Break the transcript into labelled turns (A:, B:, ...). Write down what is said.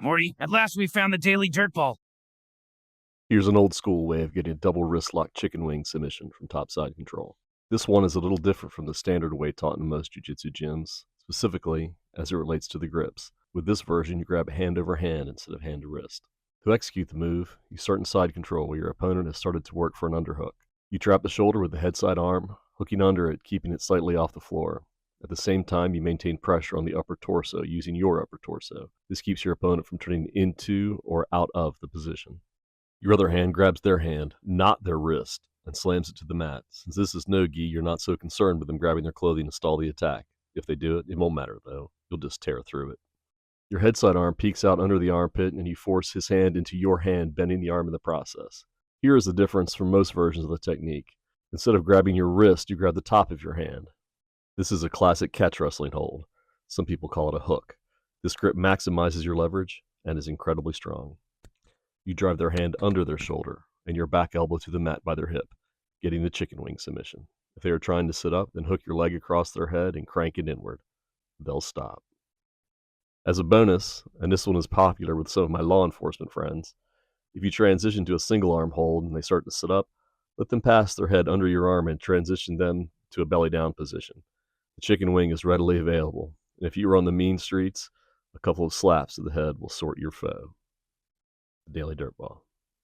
A: Morty, at last we found the daily Dirtball.
B: Here's an old school way of getting a double wrist lock chicken wing submission from topside control. This one is a little different from the standard way taught in most jiu-jitsu gyms, specifically as it relates to the grips. With this version, you grab hand over hand instead of hand to wrist. To execute the move, you start in side control where your opponent has started to work for an underhook. You trap the shoulder with the head side arm, hooking under it, keeping it slightly off the floor. At the same time, you maintain pressure on the upper torso using your upper torso. This keeps your opponent from turning into or out of the position. Your other hand grabs their hand, not their wrist, and slams it to the mat. Since this is no-gi, you're not so concerned with them grabbing their clothing to stall the attack. If they do it, it won't matter though. You'll just tear through it. Your head side arm peeks out under the armpit and you force his hand into your hand, bending the arm in the process. Here is the difference from most versions of the technique. Instead of grabbing your wrist, you grab the top of your hand. This is a classic catch wrestling hold. Some people call it a hook. This grip maximizes your leverage and is incredibly strong. You drive their hand under their shoulder and your back elbow to the mat by their hip, getting the chicken wing submission. If they are trying to sit up, then hook your leg across their head and crank it inward. They'll stop. As a bonus, and this one is popular with some of my law enforcement friends, if you transition to a single arm hold and they start to sit up, let them pass their head under your arm and transition them to a belly down position. The chicken wing is readily available, and if you are on the mean streets, a couple of slaps to the head will sort your foe. The Daily Dirtball.